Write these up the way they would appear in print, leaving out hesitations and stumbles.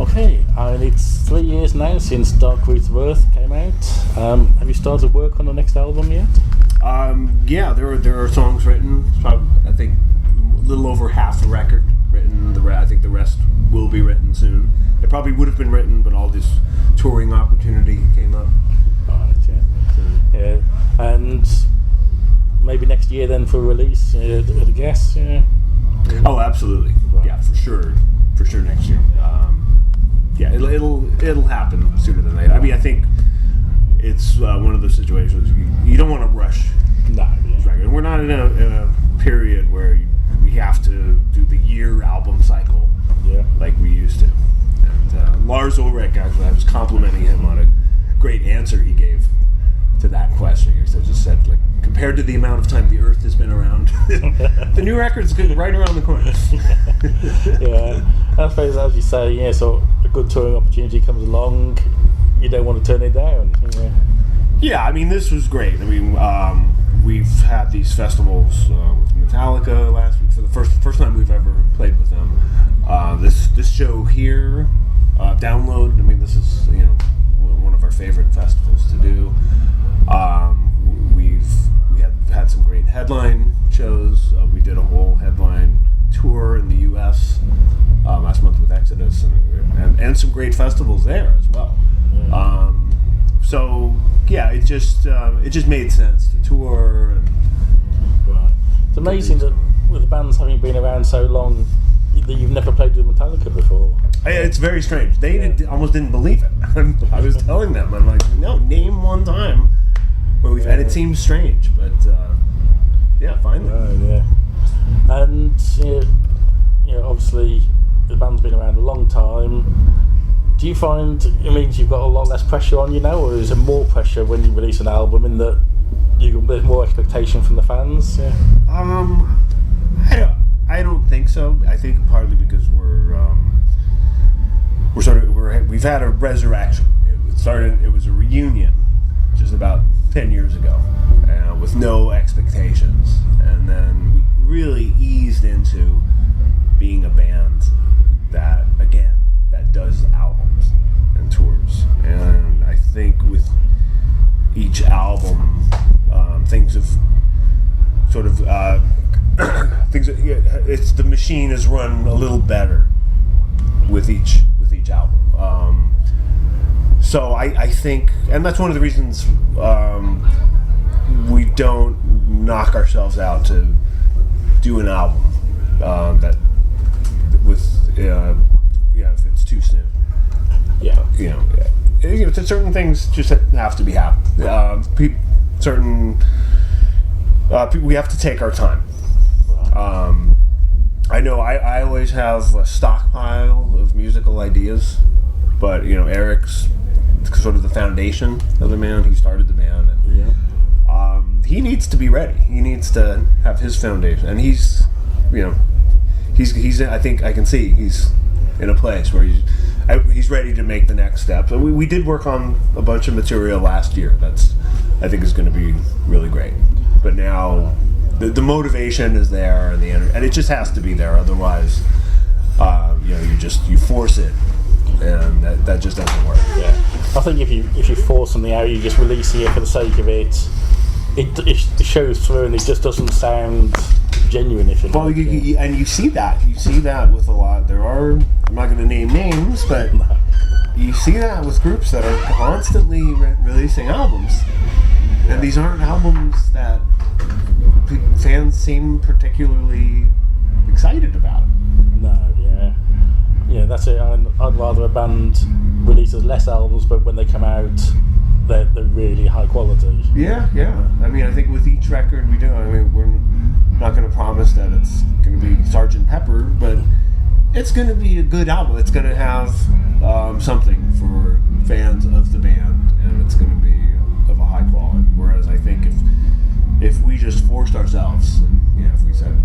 Okay, and it's 3 years now since Dark Roots of Earth came out. Have you started work on the next album yet? Yeah, there are songs written. Probably, I think a little over half the record written. I think the rest will be written soon. It probably would have been written, but all this touring opportunity came up. Right, yeah. And maybe next year then for release, I guess. Yeah. Oh, absolutely. Right. Yeah, for sure next year. Yeah, it'll happen sooner than later. I mean, I think it's one of those situations you don't want to rush. No, yeah. We're not in a period where we have to do the year album cycle like we used to. And Lars Ulrich, actually, I was complimenting him on a great answer he gave to that question. He just said, like, compared to the amount of time the Earth has been around, the new record's right around the corner. Yeah, I suppose as you say, yeah. So a good touring opportunity comes along, you don't want to turn it down. Yeah, I mean, this was great. I mean, we've had these festivals with Metallica last week for the first time we've ever played with them. This show here, Download. I mean, this is one of our favorite festivals to do. We have had some great headline shows. We did a whole headline tour in the U.S. Last month with Exodus, and some great festivals there as well. Yeah. So yeah, it just made sense to tour. Right. It's amazing that with the bands having been around so long, that you've never played with Metallica before. It's very strange. They almost didn't believe it. I was telling them, I'm like, no, name one time where we've, and it seems strange, but yeah, finally. Right, yeah. And obviously the band's been around a long time. Do you find it means you've got a lot less pressure on you now, or is there more pressure when you release an album in that there's more expectation from the fans? Yeah. I don't think so. I think partly because we've had a resurrection. It was a reunion just about 10 years ago, with no expectations, and then we really eased into being a band that does albums and tours. And I think with each album, things have sort of it's the machine has run a little better with each album. So I think, and that's one of the reasons we don't knock ourselves out to do an album that with if it's too soon. Yeah. Certain things just have to be happening. We have to take our time. I know I always have a stockpile of musical ideas, but Eric's sort of the foundation of the band. He started the band, and he needs to be ready. He needs to have his foundation, and he's I think I can see he's in a place where he's ready to make the next step. And we did work on a bunch of material last year that's I think is going to be really great. But now the motivation is there, and the energy, and it just has to be there. Otherwise, you force it, and that just doesn't work. Yeah, I think if you force something out, you're just releasing it for the sake of it. It shows through, and it just doesn't sound genuine. If you and you see that with a lot. There are, I'm not going to name names, but you see that with groups that are constantly releasing albums, and these aren't albums that fans seem particularly excited about. No, yeah, that's it. I'd rather a band releases less albums, but when they come out, they're really high quality. Yeah. I mean, I think with each record we do, I mean, we're not going to promise that it's going to be Sgt. Pepper, but it's going to be a good album. It's going to have something for fans of the band, and it's going to be of a high quality. Whereas I think if we just forced ourselves, and if we said,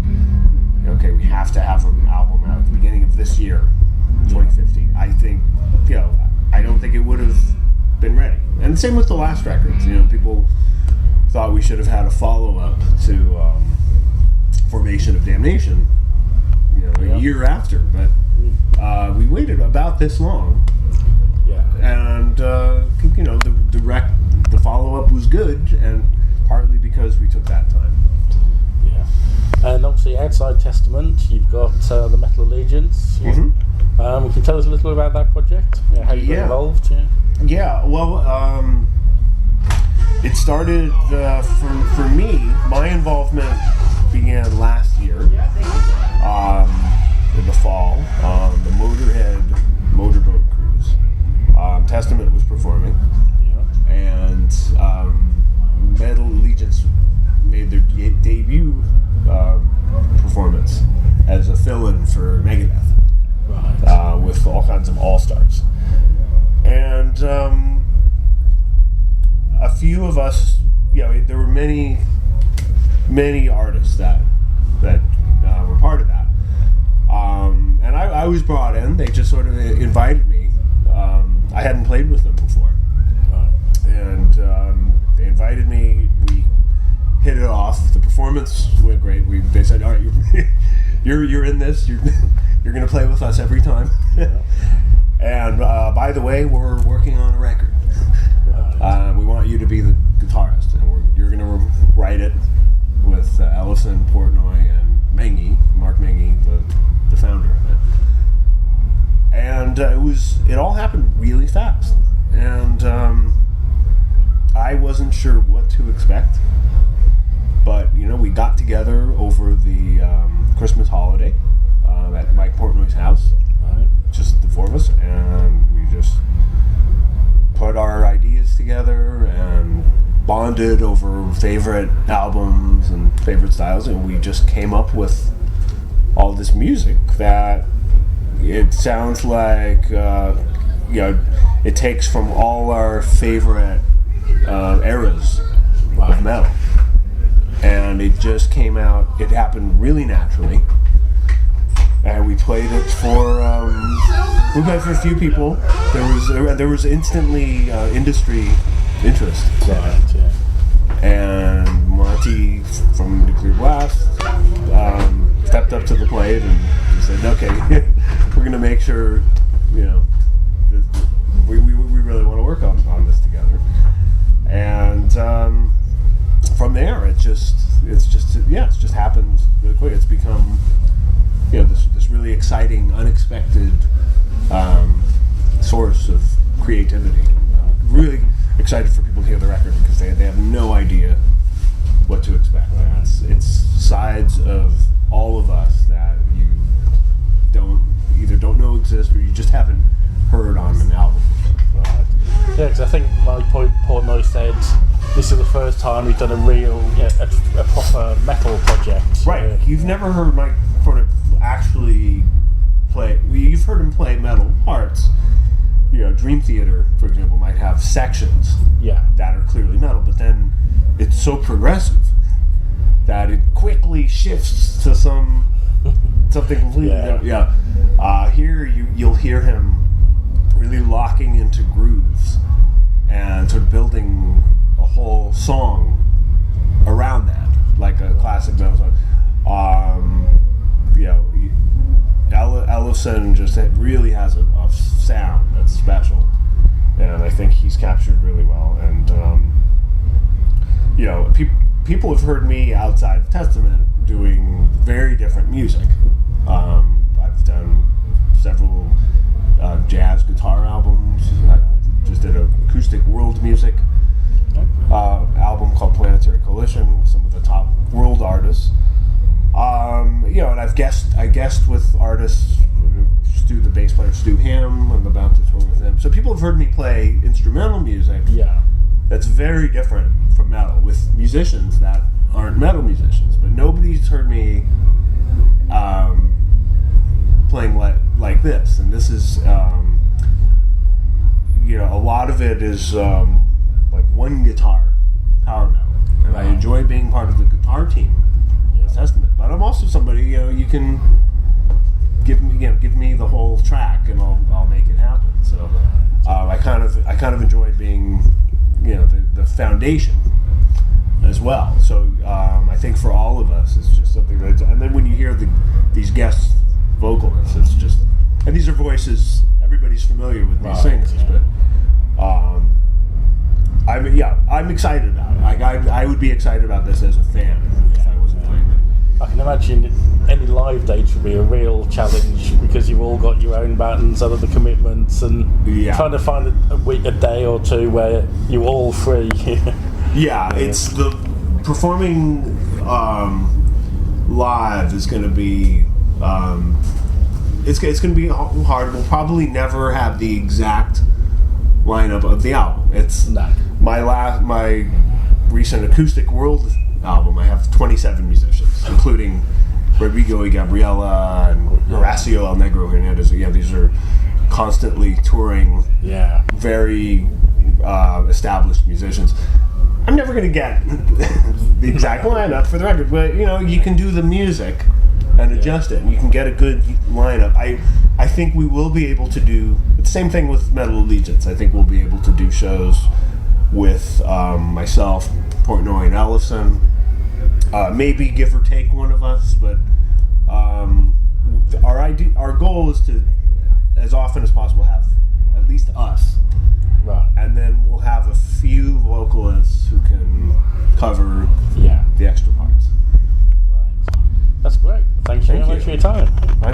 okay, we have to have an album out at the beginning of this year, 2015, I think, I don't think it would have been ready. And same with the last records. People thought we should have had a follow-up to Formation of Damnation, a year after. But we waited about this long. Yeah. And the follow up was good, and partly because we took that time. Yeah. And obviously, outside Testament, you've got the Metal Allegiance. Mm-hmm. Can you tell us a little about that project? How you got involved? Yeah. Well, it started for me. My involvement began last year in the fall on the Motorhead motorboat cruise. Testament was performing, and Metal Allegiance made their debut performance as a fill-in for Megadeth, Right. with all kinds of all-stars. And a few of us, there were many artists that were part of that. And I was brought in. They just sort of invited me. I hadn't played with them before. Right. And they invited me. We hit it off. The performance went great. They said, "All right, you're in this. You're going to play with us every time." Yeah. And by the way, we're working on a record. Right. We want you to be the guitarist, and you're going to write it with Ellison, Portnoy, and Mark Mengy, the founder of it. And it all happened really fast, and I wasn't sure what to expect. But we got together over the Christmas holiday at Mike Portnoy's house. Right. Just the four of us, and we just put our ideas together and bonded over favorite albums and favorite styles, and we just came up with all this music that it sounds like it takes from all our favorite eras of metal, and it just came out. It happened really naturally. And we played it for a few people. There was instantly industry interest. Right. Yeah. And Monty from Nuclear Blast stepped up to the plate and he said, "Okay, we're going to make sure that we really want to work on this together." And from there, it's just happened really quick. It's become this really exciting, unexpected source of creativity. Really excited for people to hear the record because they have no idea what to expect. Right. It's sides of all of us that you either don't know exist or you just haven't heard on an album. Right. Yeah, because I think Mike Portnoy said this is the first time we've done a real, a proper metal project. Right. You've never heard Mike Portnoy actually play. You've heard him play metal parts. Dream Theater, for example, might have sections that are clearly metal, but then it's so progressive that it quickly shifts to something completely different. Here you'll hear him really locking into grooves and sort of building a whole song around that, like a classic metal song. Ellison just really has a sound that's special, and I think he's captured really well. And people have heard me outside of Testament doing very different music. I've done several jazz guitar albums. I just did an acoustic world music album called Planetary Coalition with some of the top world artists. And I guessed with artists, the bass player Stu Hamm. I'm about to tour with him. So people have heard me play instrumental music. Yeah. That's very different from metal, with musicians that aren't metal musicians. But nobody's heard me playing like this. And this is, a lot of it is like one guitar power metal. And I enjoy being part of the guitar team. Testament, but I'm also somebody you can give me the whole track and I'll make it happen. So I kind of enjoyed being the foundation as well. So I think for all of us it's just something that, and then when you hear these guest vocalists. It's just, and these are voices everybody's familiar with these Right, singers, yeah. but I'm excited about it. Like I would be excited about this as a fan if I wasn't playing it. I can imagine any live dates would be a real challenge because you've all got your own bands, other commitments, and Yeah. trying to find a week, a day or two where you're all free. Yeah, it's the performing live is going to be it's going to be hard. We'll probably never have the exact lineup of the album. It's No. my recent Acoustic World album. I have 27 musicians, including Rodrigo y Gabriela and Horacio El Negro Hernandez. Yeah, these are constantly touring, Yeah. very established musicians. I'm never going to get the exact lineup for the record, but you can do the music and adjust it, and you can get a good lineup. I think we will be able to do the same thing with Metal Allegiance. I think we'll be able to do shows with myself, Portnoy, and Ellison. Maybe give or take one of us, but our goal is to, as often as possible, have at least us. Right. And then we'll have a few vocalists who can cover Yeah. the extra parts. Right. That's great. Thank you very Thank much you. for your time. My